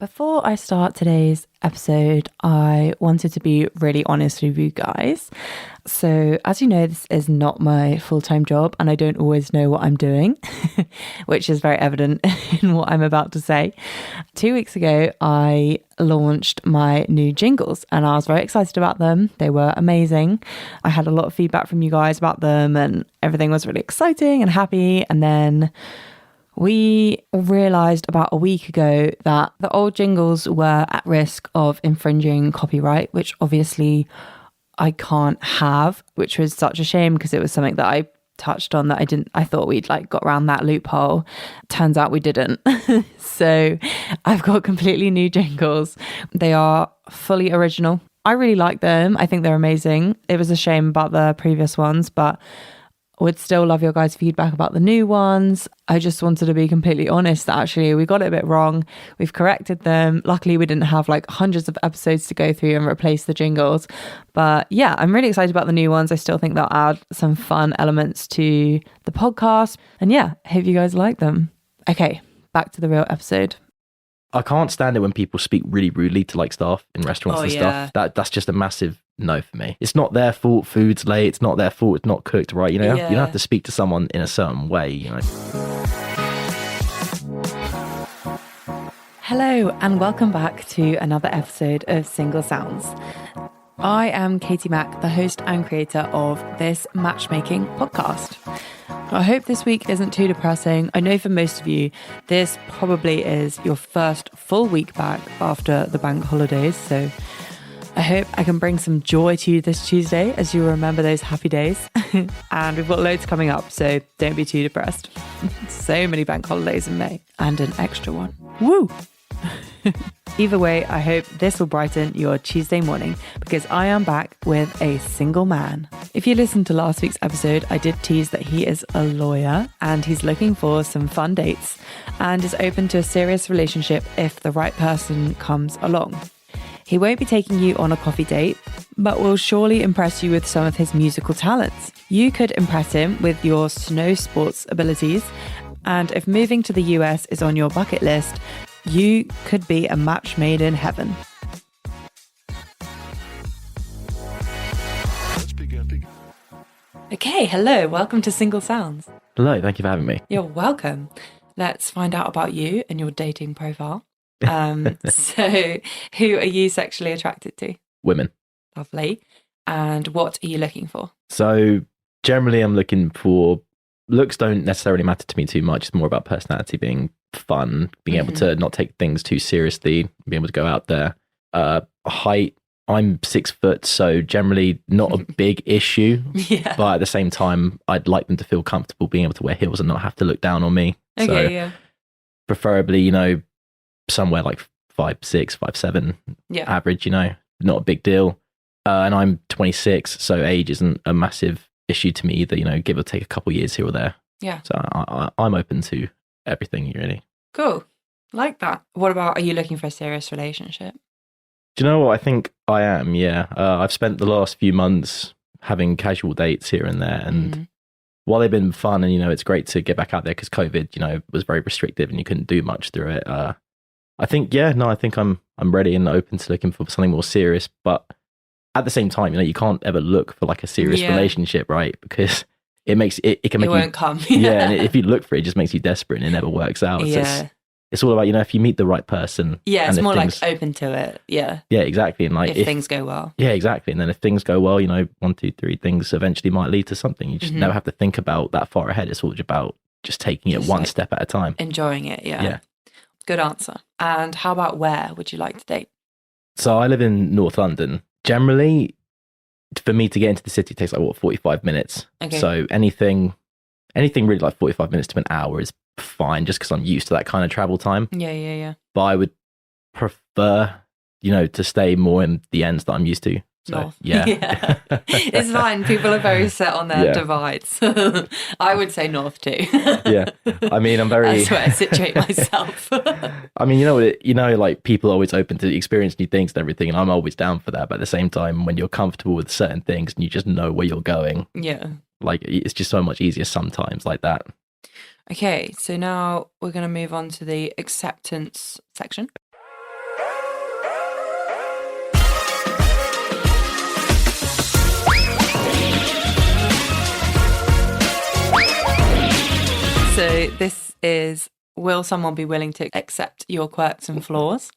Before I start today's episode, I wanted to be really honest with you guys. So, as you know, this is not my full-time job and I don't always know what I'm doing, which is very evident in what I'm about to say. 2 weeks ago, I launched my new jingles and I was very excited about them. They were amazing. I had a lot of feedback from you guys about them and everything was really exciting and happy. And then we realised about a week ago that the old jingles were at risk of infringing copyright, which obviously I can't have, which was such a shame because it was something that I touched on that I thought we'd got around that loophole. Turns out we didn't. So I've got completely new jingles. They are fully original. I really like them. I think they're amazing. It was a shame about the previous ones, but I would still love your guys' feedback about the new ones. I just wanted to be completely honest that actually we got it a bit wrong. We've corrected them. Luckily, we didn't have hundreds of episodes to go through and replace the jingles. But yeah, I'm really excited about the new ones. I still think they'll add some fun elements to the podcast. And yeah, hope you guys like them. Okay, back to the real episode. I can't stand it when people speak really rudely to staff in restaurants and stuff. That's just a massive no for me. It's not their fault food's late. It's not their fault it's not cooked right. You don't have to speak to someone in a certain way. Hello and welcome back to another episode of Single Sounds. I am Katie Mack, the host and creator of this matchmaking podcast. I hope this week isn't too depressing. I know for most of you, this probably is your first full week back after the bank holidays. So I hope I can bring some joy to you this Tuesday as you remember those happy days. And we've got loads coming up, so don't be too depressed. So many bank holidays in May and an extra one. Woo! Either way, I hope this will brighten your Tuesday morning because I am back with a single man. If you listened to last week's episode, I did tease that he is a lawyer and he's looking for some fun dates and is open to a serious relationship if the right person comes along. He won't be taking you on a coffee date, but will surely impress you with some of his musical talents. You could impress him with your snow sports abilities, and if moving to the US is on your bucket list, you could be a match made in heaven. Okay, hello, welcome to Single Sounds. Hello, thank you for having me. You're welcome. Let's find out about you and your dating profile. So, who are you sexually attracted to? Women. Lovely. And what are you looking for? So, generally, I'm looking for looks don't necessarily matter to me too much. It's more about personality, being fun, being able to not take things too seriously, being able to go out there. Height, I'm 6 foot, so generally not a big issue. Yeah. But at the same time, I'd like them to feel comfortable being able to wear heels and not have to look down on me. Okay, so yeah. Preferably, somewhere 5'6", 5'7", average, not a big deal. And I'm 26, so age isn't a massive issue to me either, give or take a couple years here or there. Yeah. So I'm open to everything, really. Cool. Like that. What about, are you looking for a serious relationship? Do you know what? I think I am, yeah. I've spent the last few months having casual dates here and there, and while they've been fun and, it's great to get back out there because COVID, was very restrictive and you couldn't do much through it. I think, I think I'm ready and open to looking for something more serious, but at the same time, you can't ever look for a serious relationship, right? Because it makes it can make it won't come. And if you look for it, it just makes you desperate and it never works out. So it's all about, if you meet the right person. Yeah, it's more open to it. Yeah. Yeah, exactly. And if things go well. Yeah, exactly. And then if things go well, 1, 2, 3 things eventually might lead to something. You just never have to think about that far ahead. It's all about just taking it one step at a time. Enjoying it, yeah. Good answer. And how about where would you like to date? So I live in North London. Generally, for me to get into the city takes 45 minutes. Okay. So anything really 45 minutes to an hour is fine, just because I'm used to that kind of travel time. Yeah. But I would prefer, to stay more in the ends that I'm used to. So, north. Yeah. It's fine. People are very set on their divides. I would say north too. Yeah. I mean, I'm very... That's where I situate myself. I mean, people are always open to experience new things and everything, and I'm always down for that. But at the same time, when you're comfortable with certain things and you just know where you're going, it's just so much easier sometimes like that. Okay, so now we're going to move on to the acceptance section. So this is, will someone be willing to accept your quirks and flaws?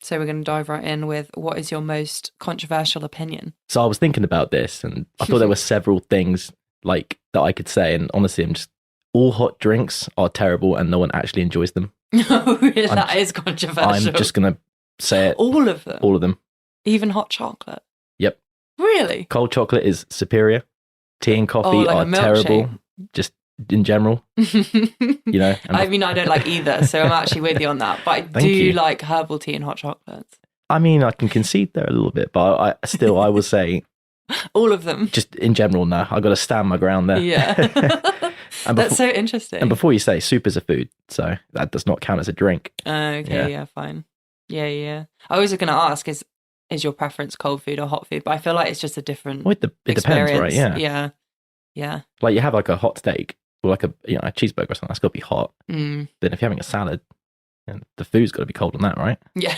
So we're going to dive right in with, what is your most controversial opinion? So I was thinking about this, and I thought there were several things like that I could say. And honestly, all hot drinks are terrible, and no one actually enjoys them. That is controversial. I'm just going to say it. All of them? All of them. Even hot chocolate? Yep. Really? Cold chocolate is superior. Tea and coffee like are terrible, just in general. I mean, I don't like either, so I'm actually with you on that. But I do like herbal tea and hot chocolates. I mean, I can concede there a little bit, but I will say all of them. Just in general, no. I've got to stand my ground there. Yeah. That's so interesting. And before you say, soup is a food, so that does not count as a drink. Okay, yeah, fine. Yeah. I was going to ask, is your preference cold food or hot food? But I feel like it's just a different it depends, right? Yeah. Like you have like a hot steak or like a cheeseburger or something, that's got to be hot. Then if you're having a salad, the food's got to be cold on that, right? Yeah.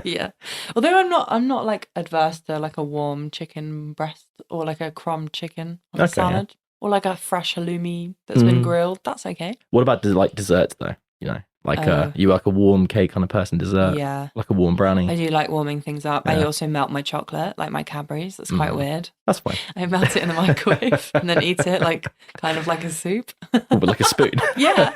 Yeah. Although I'm not like adverse to like a warm chicken breast or like a crumb chicken on a salad. Yeah. Or like a fresh halloumi that's been grilled. That's okay. What about like desserts though? You like a warm cake kind of person, dessert? Yeah. Like a warm brownie? I do like warming things up. Yeah. I also melt my chocolate, like my Cadbury's. That's quite weird. That's fine. I melt it in the microwave and then eat it kind of like a soup. But like a spoon? Yeah.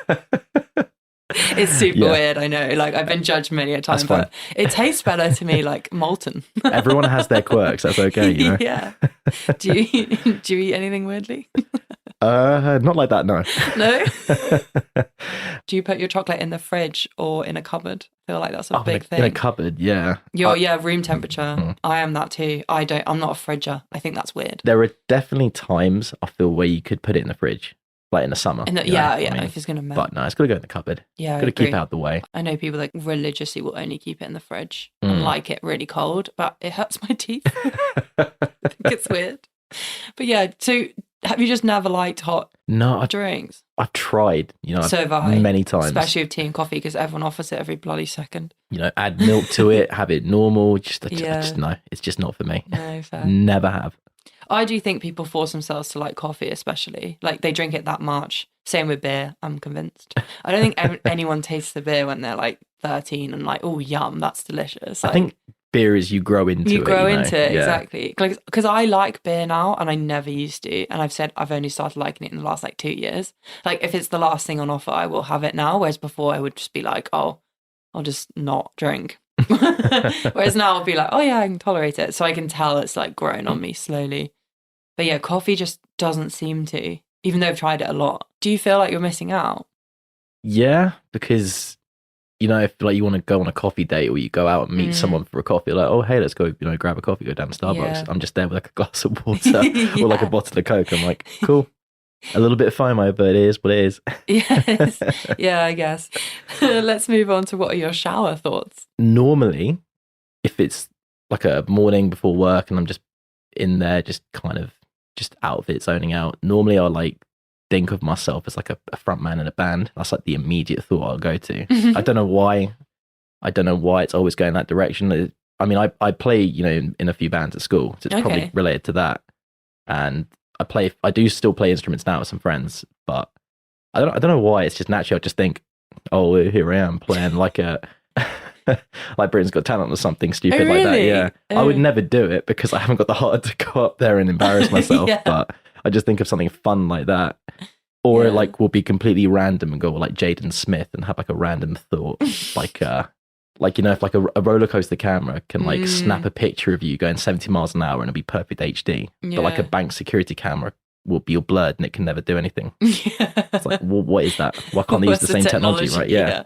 It's super weird, I know. Like, I've been judged many a time, but it tastes better to me like molten. Everyone has their quirks. That's okay, you know? Yeah. Do you eat anything weirdly? Not like that, no. No? Do you put your chocolate in the fridge or in a cupboard? I feel like that's a big thing. In a cupboard, yeah. Room temperature. I am that too. I'm not a fridger. I think that's weird. There are definitely times I feel where you could put it in the fridge. Like in the summer. If it's going to melt. But no, it's got to go in the cupboard. Yeah, it's got to keep it out the way. I know people that religiously will only keep it in the fridge and like it really cold, but it hurts my teeth. I think it's weird. But yeah, so have you just never liked hot drinks? I've tried, so have I, many times. Especially with tea and coffee, because everyone offers it every bloody second. Add milk to it, have it normal. No, it's just not for me. No, fair. Never have. I do think people force themselves to like coffee, especially. Like, they drink it that much. Same with beer, I'm convinced. I don't think anyone tastes the beer when they're like 13 and like, oh, yum, that's delicious. I think beer is you grow into it. You grow into it, exactly. Because I like beer now and I never used to. And I've said I've only started liking it in the last 2 years. Like, if it's the last thing on offer, I will have it now. Whereas before I would just be like, oh, I'll just not drink. Whereas now I'll be like, oh yeah, I can tolerate it. So I can tell it's like growing on me slowly. But yeah, coffee just doesn't seem to, even though I've tried it a lot. Do you feel like you're missing out? Yeah, because, if like you want to go on a coffee date or you go out and meet someone for a coffee, like, oh, hey, let's go, grab a coffee, go down to Starbucks. Yeah. I'm just there with like a glass of water or like a bottle of Coke. I'm like, cool. A little bit of FOMO, but it is what it is. Yes. Yeah, I guess. Let's move on to, what are your shower thoughts? Normally, if it's like a morning before work and I'm just in there, just kind of just out of it, zoning out. Normally I'll like think of myself as like a front man in a band. That's like the immediate thought I'll go to. I don't know why it's always going that direction. I mean, I play, in a few bands at school, so it's probably related to that. And I do still play instruments now with some friends, but I don't know why. It's just naturally, I just think, oh, here I am playing like a like Britain's Got Talent or something stupid like that. Yeah. I would never do it because I haven't got the heart to go up there and embarrass myself. But I just think of something fun like that. Or it like will be completely random and go like Jaden Smith and have like a random thought. if like a roller coaster camera can like snap a picture of you going 70 miles an hour and it'll be perfect HD. But like a bank security camera will be all blurred and it can never do anything. It's like, well, what is that? Why can't they use the same technology, right? Yeah.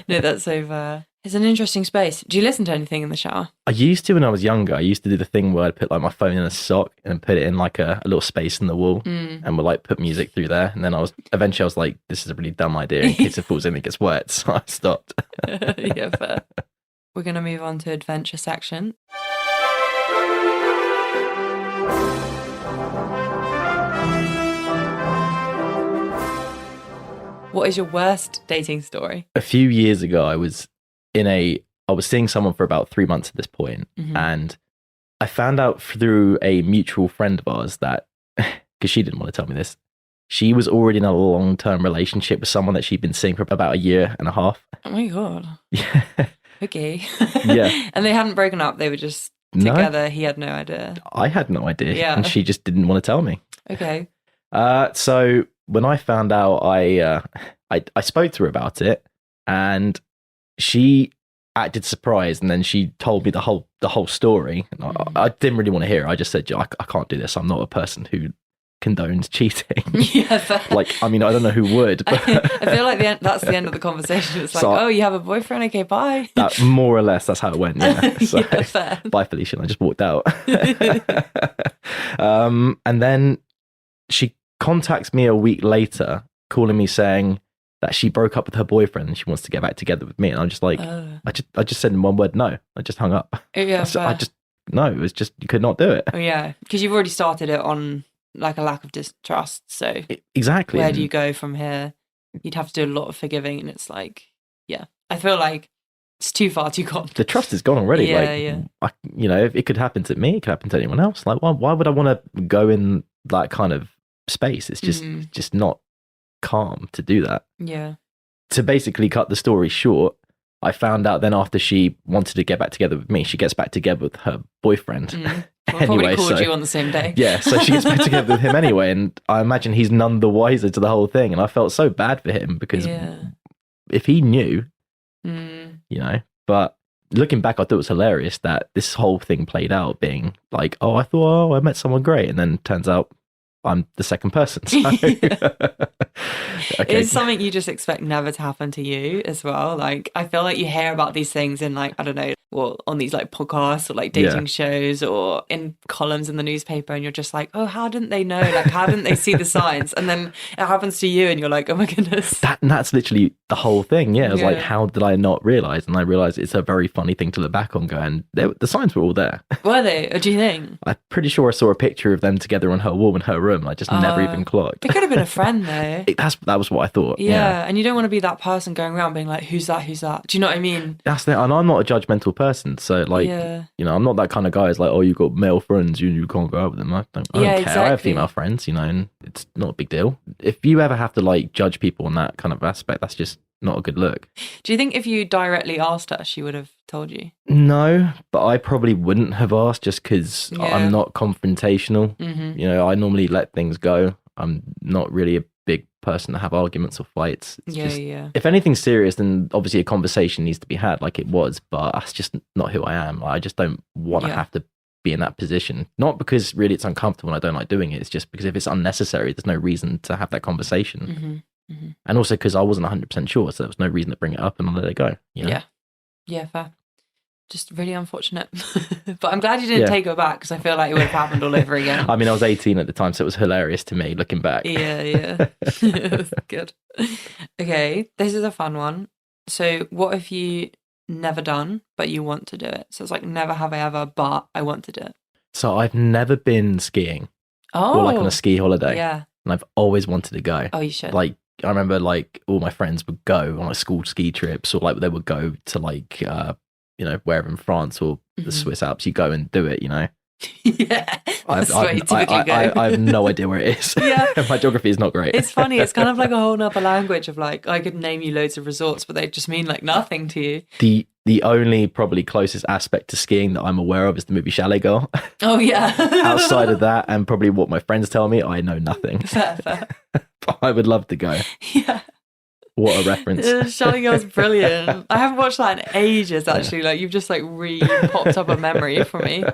No, that's so fair. It's an interesting space. Do you listen to anything in the shower? I used to when I was younger. I used to do the thing where I'd put like my phone in a sock and put it in like a little space in the wall and would like put music through there. And then eventually I was like, this is a really dumb idea in case it falls in and it gets wet. So I stopped. Yeah, fair. We're going to move on to adventure section. What is your worst dating story? A few years ago, I was seeing someone for about 3 months at this point, and I found out through a mutual friend of ours that, because she didn't want to tell me this, she was already in a long-term relationship with someone that she'd been seeing for about a year and a half. Oh my God. Yeah. Okay. Yeah. And they hadn't broken up. They were just together. He had no idea. I had no idea. Yeah. And she just didn't want to tell me. Okay. So when I found out, I spoke to her about it, and she acted surprised, and then she told me the whole story. And I didn't really want to hear it. I just said, I can't do this. I'm not a person who condones cheating. Yeah, fair. Like, I mean, I don't know who would, but I feel like that's the end of the conversation. It's like, So- oh, you have a boyfriend? Okay, bye. that, more or less, that's how it went. Yeah. So, Yeah, fair. bye, Felicia. And I just walked out. And then she contacts me a week later, calling me saying that she broke up with her boyfriend and she wants to get back together with me. And I'm just like, I just said in one word, no. I just hung up. Yeah, So fair. it was just, you could not do it. Oh, yeah, because you've already started it on like a lack of distrust. So Exactly. where do you go from here? You'd have to do a lot of forgiving, and it's like, yeah, I feel like it's too far too gone. The trust is gone already. Yeah, yeah. If it could happen to me, it could happen to anyone else. Like, why would I want to go in that kind of space? It's just not calm to do that. Yeah. To basically cut the story short, I found out then after she wanted to get back together with me, she gets back together with her boyfriend. Well, probably Anyway, called so- you on the same day. Yeah, so she gets back together with him anyway, and I imagine he's none the wiser to the whole thing. And I felt so bad for him because if he knew, but looking back, I thought it was hilarious that this whole thing played out being like, oh, I thought, I met someone great, and then turns out I'm the second person. So. Okay. It's something you just expect never to happen to you as well. Like, I feel like you hear about these things in, like, I don't know, well, on these like podcasts or like dating shows or in columns in the newspaper, and you're just like, oh, how didn't they know? Like, how didn't they see the signs? And then it happens to you and you're like, oh my goodness. That's literally the whole thing. Yeah, it was like, Yeah. how did I not realize? And I realized it's a very funny thing to look back on, going, the signs were all there. Were they? Or do you think? I'm pretty sure I saw a picture of them together on her wall in her room. I just never even clocked. It could have been a friend though. That was what I thought. Yeah, and you don't want to be that person going around being like, who's that? Who's that? Do you know what I mean? That's it. And I'm not a judgmental person. So, like, I'm not that kind of guy who's like, oh, you've got male friends, you can't go out with them. I don't care. Exactly. I have female friends, and it's not a big deal. If you ever have to, like, judge people on that kind of aspect, that's just not a good look. Do you think if you directly asked her, she would have told you? No, but I probably wouldn't have asked just because I'm not confrontational. I normally let things go. I'm not really a big person to have arguments or fights. It's just, if anything's serious, then obviously a conversation needs to be had like it was, but that's just not who I am. I just don't want to have to be in that position. Not because really it's uncomfortable and I don't like doing it. It's just because if it's unnecessary, there's no reason to have that conversation. And also because I wasn't 100% sure, so there was no reason to bring it up and I'll let it go. Yeah, fair. Just really unfortunate. But I'm glad you didn't take her back, because I feel like it would have happened all over again. I mean, I was 18 at the time, so it was hilarious to me looking back. Yeah. Good. Okay, this is a fun one. So what have you never done, but you want to do it? So it's like, never have I ever, but I want to do it. So I've never been skiing or like on a ski holiday. Yeah. And I've always wanted to go. Oh, you should. Like, I remember like all my friends would go on like school ski trips, or like they would go to like, wherever in France or the Swiss Alps, you go and do it, Yeah, that's where you typically go. I have no idea where it is. Yeah. My geography is not great. It's funny. It's kind of like a whole nother language of like, I could name you loads of resorts, but they just mean like nothing to you. The only probably closest aspect to skiing that I'm aware of is the movie Chalet Girl. Oh, yeah. Outside of that, and probably what my friends tell me, I know nothing. Fair. But I would love to go. Yeah. What a reference. Chalet Girl's brilliant. I haven't watched that in ages, actually. Like, you've just like popped up a memory for me.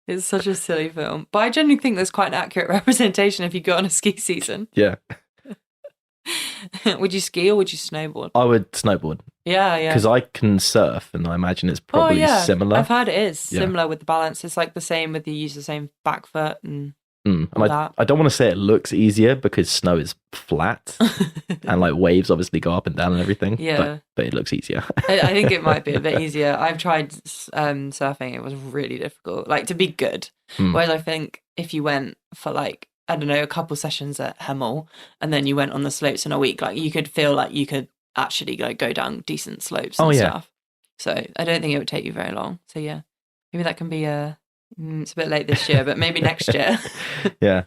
It's such a silly film. But I genuinely think there's quite an accurate representation if you go on a ski season. Yeah. Would you ski or would you snowboard? I would snowboard. Yeah. Because I can surf, and I imagine it's probably similar. I've heard it is similar with the balance. It's like the same with you use the same back foot and all that. I don't want to say it looks easier because snow is flat and like waves obviously go up and down and everything. Yeah. But it looks easier. I think it might be a bit easier. I've tried surfing. It was really difficult, like to be good. Whereas I think if you went for like, I don't know, a couple sessions at Hemel and then you went on the slopes in a week, like you could feel like you could actually like go down decent slopes and stuff. So I don't think it would take you very long. So yeah, maybe that can be a It's a bit late this year, but maybe next year. Yeah.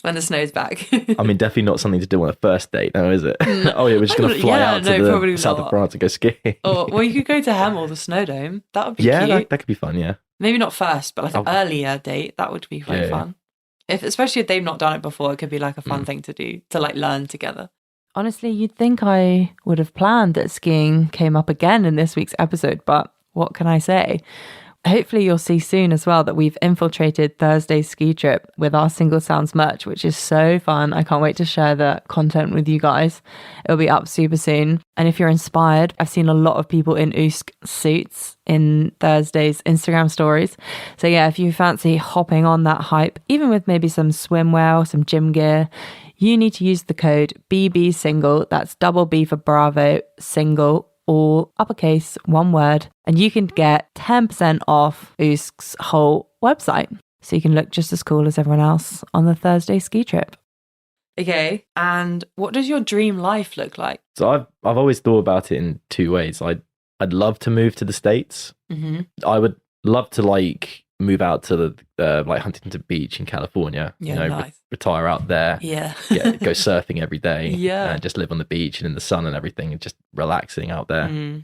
When the snow's back. I mean, definitely not something to do on a first date, no, is it? Oh yeah, we're just going to fly out to the south of France and go skiing. Well, you could go to Hemel, the snow dome. That would be cute. Yeah, that could be fun, yeah. Maybe not first, but like an earlier date, that would be quite fun. Especially if they've not done it before, it could be like a fun thing to do, to like learn together. Honestly, you'd think I would have planned that skiing came up again in this week's episode, but what can I say? Hopefully you'll see soon as well that we've infiltrated Thursday's ski trip with our Single Sounds merch, which is so fun. I can't wait to share the content with you guys. It'll be up super soon. And if you're inspired, I've seen a lot of people in Usk suits in Thursday's Instagram stories. So yeah, if you fancy hopping on that hype, even with maybe some swimwear or some gym gear, you need to use the code BBSingle. That's double B for Bravo, single, all uppercase, one word, and you can get 10% off Usk's whole website. So you can look just as cool as everyone else on the Thursday ski trip. Okay, and what does your dream life look like? So I've always thought about it in two ways. I'd love to move to the States. Mm-hmm. I would love to like move out to the like Huntington Beach in California. Yeah, nice. Retire out there. Yeah. Go surfing every day. Yeah. And just live on the beach and in the sun and everything, and just relaxing out there.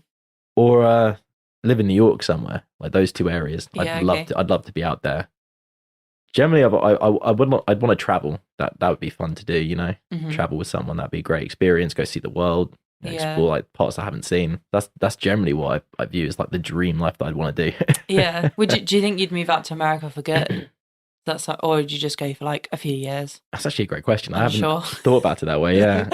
Or live in New York somewhere. Like those two areas. I'd love to be out there. Generally, I'd want to travel. That would be fun to do. You know, travel with someone. That'd be a great experience. Go see the world. Explore like parts I haven't seen. That's generally what I view as like the dream life that I'd want to do. Yeah. Do you think you'd move out to America for good? Or would you just go for like a few years? That's actually a great question. I haven't thought about it that way. Yeah.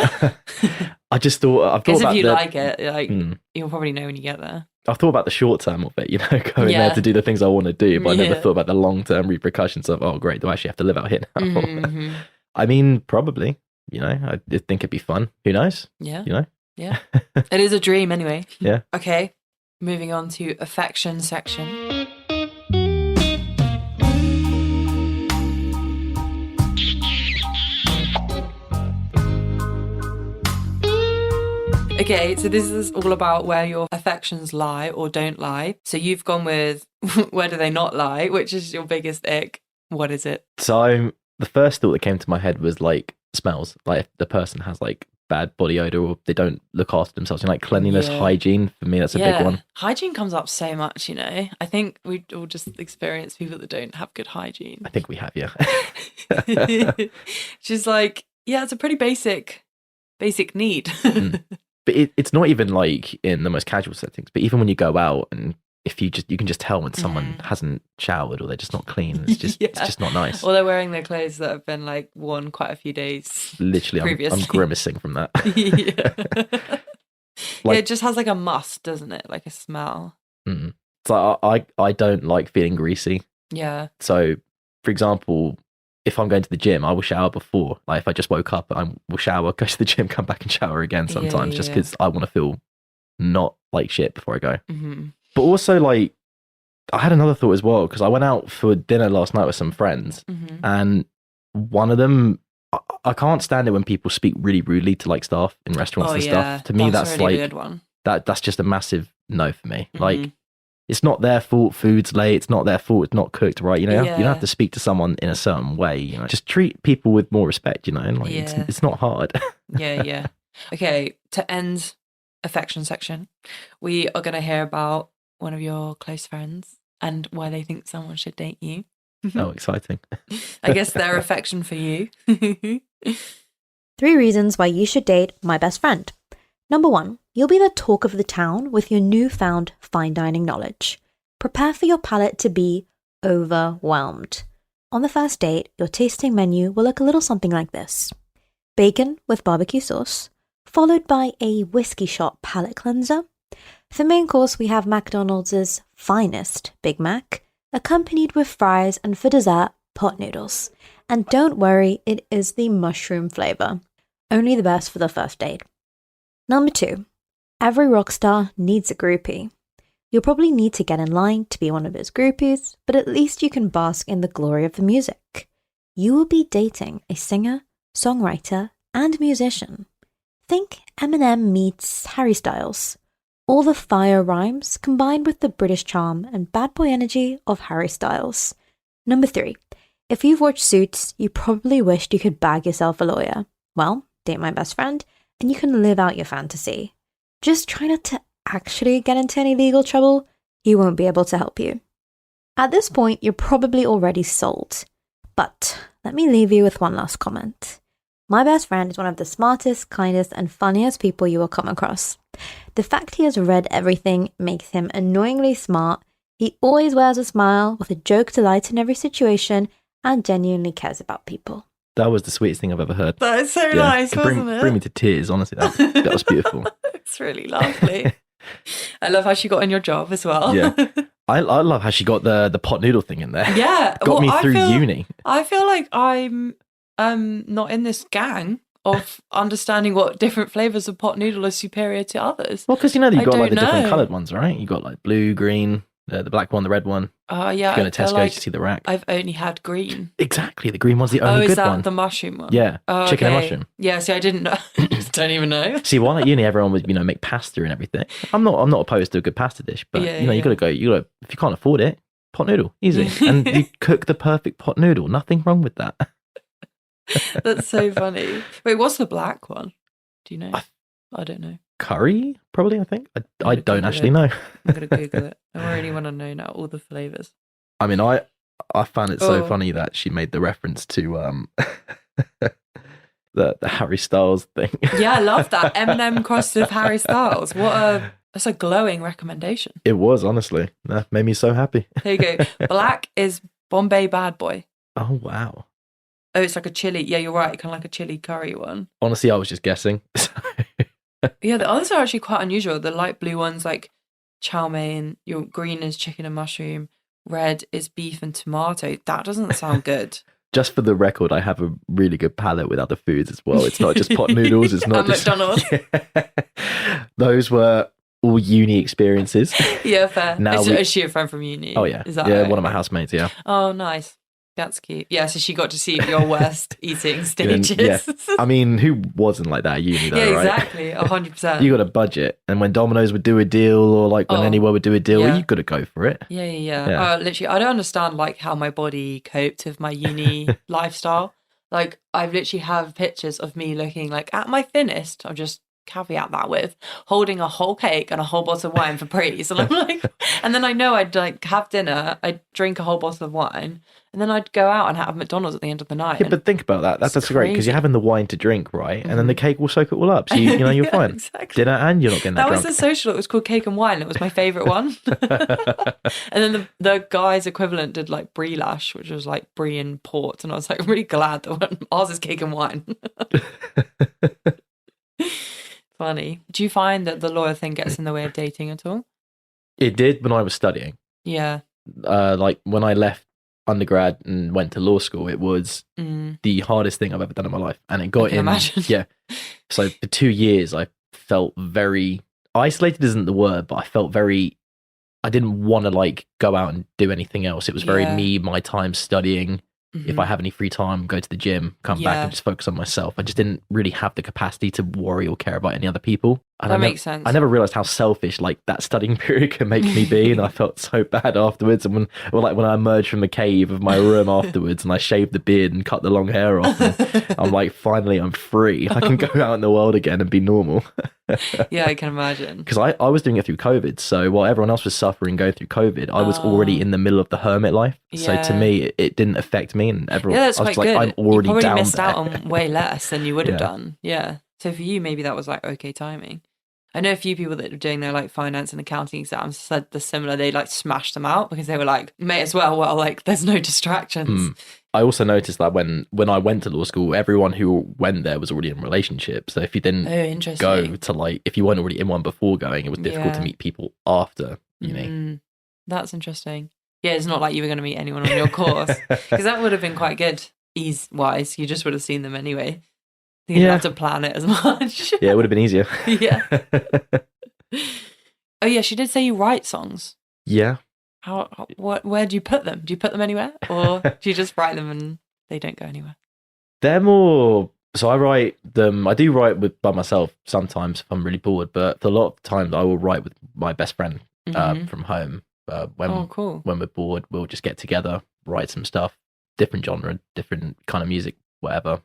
I've thought about if you like it, like you'll probably know when you get there. I've thought about the short term of it, you know, going there to do the things I want to do, but I never thought about the long term repercussions of, oh great, do I actually have to live out here now? Mm-hmm. I mean, probably, you know, I think it'd be fun. Who knows? Yeah. You know? Yeah. It is a dream anyway. Yeah. Okay. Moving on to affection section. Okay, so this is all about where your affections lie or don't lie. So you've gone with where do they not lie, which is your biggest ick. What is it? So the first thought that came to my head was like smells. Like if the person has like bad body odor or they don't look after themselves. And like cleanliness, hygiene, for me, that's a big one. Hygiene comes up so much, you know. I think we all just experience people that don't have good hygiene. I think we have, yeah. She's like, yeah, it's a pretty basic need. But it's not even like in the most casual settings, but even when you go out and if you can just tell when someone hasn't showered or they're just not clean. It's just it's just not nice. Or they're wearing their clothes that have been like worn quite a few days. Literally, I'm grimacing from that. Like, it just has like a must, doesn't it? Like a smell. So I don't like feeling greasy. Yeah. So, for example, if I'm going to the gym, I will shower before. Like if I just woke up, I will shower, go to the gym, come back and shower again sometimes, just because I want to feel not like shit before I go. Mm-hmm. But also, like, I had another thought as well, because I went out for dinner last night with some friends, and one of them, I can't stand it when people speak really rudely to like staff in restaurants and stuff. To me, that's really like weird one. That's just a massive no for me. Like, it's not their fault food's late. It's not their fault it's not cooked right. You know, you don't have to speak to someone in a certain way. You know, just treat people with more respect. You know, and like it's not hard. Yeah. Okay, to end affection section, we are going to hear about one of your close friends and why they think someone should date you. Oh, exciting. I guess their affection for you. 3 reasons why you should date my best friend. Number 1, you'll be the talk of the town with your newfound fine dining knowledge. Prepare for your palate to be overwhelmed. On the first date, your tasting menu will look a little something like this. Bacon with barbecue sauce, followed by a whiskey shot palate cleanser. For main course, we have McDonald's finest Big Mac, accompanied with fries, and for dessert, pot noodles. And don't worry, it is the mushroom flavor. Only the best for the first date. Number 2, every rock star needs a groupie. You'll probably need to get in line to be one of his groupies, but at least you can bask in the glory of the music. You will be dating a singer, songwriter, and musician. Think Eminem meets Harry Styles, All the fire rhymes combined with the British charm and bad boy energy of Harry Styles. Number 3. If you've watched Suits, you probably wished you could bag yourself a lawyer. Well, date my best friend, and you can live out your fantasy. Just try not to actually get into any legal trouble. He won't be able to help you. At this point, you're probably already sold. But let me leave you with one last comment. My best friend is one of the smartest, kindest, and funniest people you will come across. The fact he has read everything makes him annoyingly smart. He always wears a smile with a joke to lighten every situation and genuinely cares about people. That was the sweetest thing I've ever heard. That is so nice, wasn't it? Bring me to tears, honestly. That was beautiful. It's really lovely. I love how she got in your job as well. Yeah. I love how she got the pot noodle thing in there. Yeah. Got me through uni. I feel like I'm not in this gang of understanding what different flavours of pot noodle are superior to others. Well, because you've got like the different know. coloured ones, right? You got like blue, green, the black one, the red one. Yeah. If you go to Tesco like to see the rack. I've only had green. Exactly. The green one's the only good one. Oh, is that the mushroom one? Yeah. Oh, Chicken okay. and mushroom. Yeah, see, I didn't know. Don't even know. See, while at uni, everyone would, make pasta and everything. I'm not opposed to a good pasta dish, but you gotta go, if you can't afford it, pot noodle, easy. And you cook the perfect pot noodle. Nothing wrong with that. That's so funny. Wait, what's the black one? Do you know? I don't know. Curry, probably, I think. I don't actually know. I'm going to Google it. I really want to know now all the flavours. I mean, I found it so funny that she made the reference to the Harry Styles thing. Yeah, I love that. Eminem crossed with Harry Styles. That's a glowing recommendation. It was, honestly. That made me so happy. There you go. Black is Bombay Bad Boy. Oh, wow. Oh, it's like a chili. Yeah, you're right. Kind of like a chili curry one. Honestly, I was just guessing. Yeah, the others are actually quite unusual. The light blue one's like chow mein. Your green is chicken and mushroom. Red is beef and tomato. That doesn't sound good. Just for the record, I have a really good palate with other foods as well. It's not just pot noodles. It's not just McDonald's. Yeah. Those were all uni experiences. Yeah, fair. Now is she a friend from uni? Oh, yeah. Is that one of my housemates, yeah. Oh, nice. That's cute. Yeah, so she got to see your worst eating stages. Yeah. I mean, who wasn't like that at uni though, yeah, right? exactly. 100%. You got a budget, and when Domino's would do a deal, or like when anywhere would do a deal, you got to go for it. Yeah. Literally, I don't understand like how my body coped with my uni lifestyle. Like, I've literally have pictures of me looking like at my thinnest. I'll just caveat that with holding a whole cake and a whole bottle of wine for praise. And I'm like, and then I know I'd like have dinner, I'd drink a whole bottle of wine, and then I'd go out and have McDonald's at the end of the night. Yeah, but think about that. That's great because you're having the wine to drink, right? And then the cake will soak it all up. So you're Yeah, fine. exactly. Dinner and you're not getting that was drunk. the social. It was called Cake and Wine. It was my favourite one. And then the guy's equivalent did like brie lash, which was like brie and port. And I was like, I'm really glad that ours is Cake and Wine. Funny. Do you find that the lawyer thing gets in the way of dating at all? It did when I was studying. Yeah. Like when I left undergrad and went to law school, it was the hardest thing I've ever done in my life. And it got in. Imagine. Yeah. So for 2 years, I felt very isolated, isn't the word, but I felt very, I didn't want to like go out and do anything else. It was very me, my time studying. If I have any free time, go to the gym, come back and just focus on myself. I just didn't really have the capacity to worry or care about any other people. And that makes sense. I never realized how selfish like that studying period can make me be, and I felt so bad afterwards. And when I emerged from the cave of my room afterwards, and I shaved the beard and cut the long hair off, and I'm like, finally, I'm free. I can go out in the world again and be normal. Yeah, I can imagine. Because I was doing it through COVID, so while everyone else was suffering going through COVID, I was already in the middle of the hermit life. So to me, it didn't affect me, and everyone. Yeah, that's I was quite like, good. I'm already you probably down missed there. out on way less than you would have done. Yeah. So for you, maybe that was like okay timing. I know a few people that are doing their like finance and accounting exams said the similar. They like smashed them out because they were like, may as well. Well, like there's no distractions. I also noticed that when I went to law school, everyone who went there was already in a relationship. So if you didn't go to like, if you weren't already in one before going, it was difficult to meet people after uni. That's interesting. Yeah, it's not like you were going to meet anyone on your course because that would have been quite good ease-wise. You just would have seen them anyway. You didn't have to plan it as much. Yeah, it would have been easier. Yeah. Oh yeah, she did say you write songs. Yeah. Where do you put them? Do you put them anywhere, or do you just write them and they don't go anywhere? They're more So I write them. I do write by myself sometimes if I'm really bored, but for a lot of times I will write with my best friend from home. Cool. When we're bored, we'll just get together, write some stuff, different genre, different kind of music, whatever.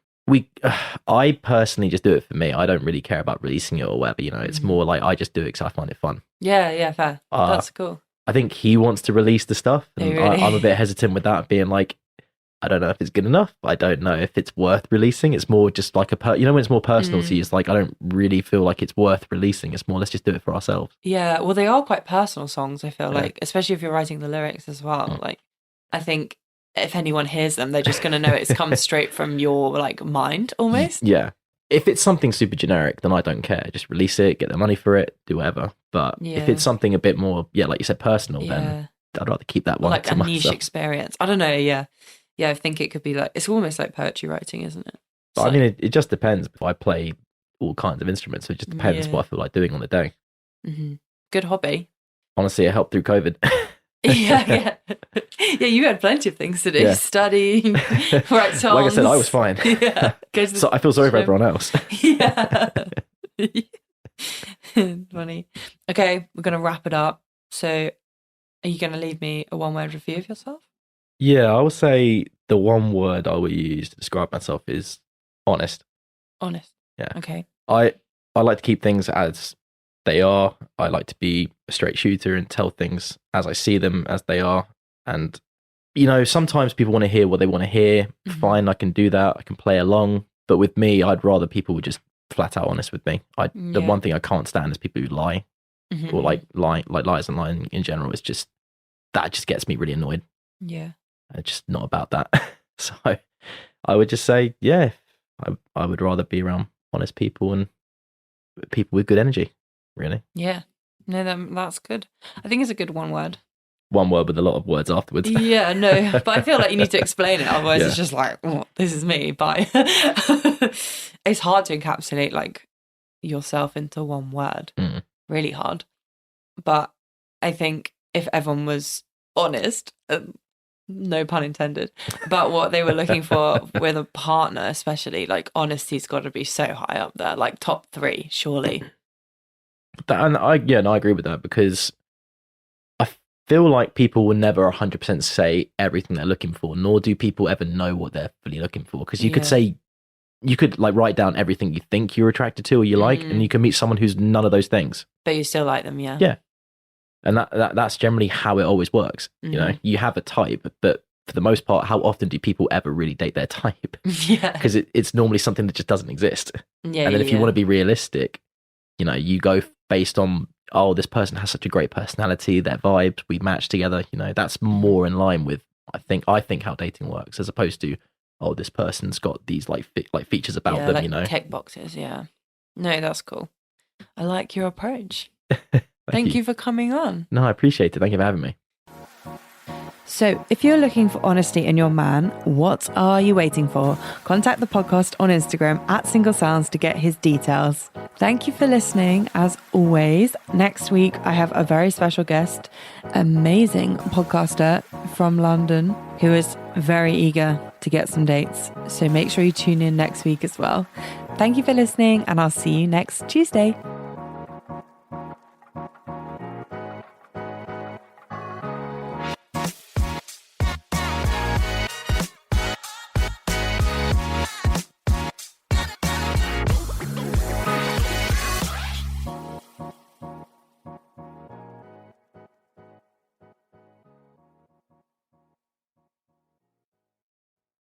I personally just do it for me. I don't really care about releasing it or whatever. It's more like I just do it because I find it fun. Yeah, fair. That's cool. I think he wants to release the stuff, and really? I'm a bit hesitant with that, being like, I don't know if it's good enough. I don't know if it's worth releasing. It's more just like when it's more personal to you, it's like, I don't really feel like it's worth releasing. It's more, let's just do it for ourselves. Yeah, well, they are quite personal songs, I feel like, especially if you're writing the lyrics as well. Like, I think if anyone hears them, they're just going to know it's come straight from your like mind almost. Yeah. If it's something super generic, then I don't care. Just release it, get the money for it, do whatever. But if it's something a bit more, like you said, personal, then I'd rather keep that one like to a niche myself. experience. I don't know, yeah, I think it could be like, it's almost like poetry writing, isn't it? But I mean, it just depends. I play all kinds of instruments, so it just depends what I feel like doing on the day. Good hobby. Honestly, it helped through COVID. Yeah, you had plenty of things to do. Yeah. Study, write songs. Like I said, I was fine. Yeah. So I feel sorry for everyone else. Yeah. Funny. Okay, we're going to wrap it up. So are you going to leave me a one-word review of yourself? Yeah, I would say the one word I would use to describe myself is honest. Honest. Yeah. Okay. I like to keep things as they are. I like to be a straight shooter and tell things as I see them, as they are. And, sometimes people want to hear what they want to hear. Fine, I can do that. I can play along. But with me, I'd rather people were just flat out honest with me. The one thing I can't stand is people who lie or like lies and lying in general. It's just, that just gets me really annoyed. Yeah. It's just not about that. So I would just say, I would rather be around honest people and people with good energy, really. Yeah. No, that's good. I think it's a good one word. One word with a lot of words afterwards. Yeah, no, but I feel like you need to explain it. Otherwise, it's just like, this is me. Bye. It's hard to encapsulate like yourself into one word. Really hard. But I think if everyone was honest, no pun intended, about what they were looking for with a partner, especially, like honesty's got to be so high up there, like top 3, surely. I agree with that, because I feel like people will never 100% say everything they're looking for, nor do people ever know what they're fully looking for. Because you could like write down everything you think you're attracted to or you like, and you can meet someone who's none of those things, but you still like them. Yeah. And that's generally how it always works. You have a type, but for the most part, how often do people ever really date their type? Yeah, because it's normally something that just doesn't exist. Yeah. And then if you want to be realistic, you go based on, this person has such a great personality, their vibes, we match together. That's more in line with I think how dating works, as opposed to this person's got these like features about them. Like tick boxes. Yeah. No, that's cool. I like your approach. Thank you for coming on. No, I appreciate it. Thank you for having me. So, if you're looking for honesty in your man, what are you waiting for? Contact the podcast on Instagram @SingleSounds to get his details. Thank you for listening. As always, next week I have a very special guest, amazing podcaster from London who is very eager to get some dates. So make sure you tune in next week as well. Thank you for listening, and I'll see you next Tuesday.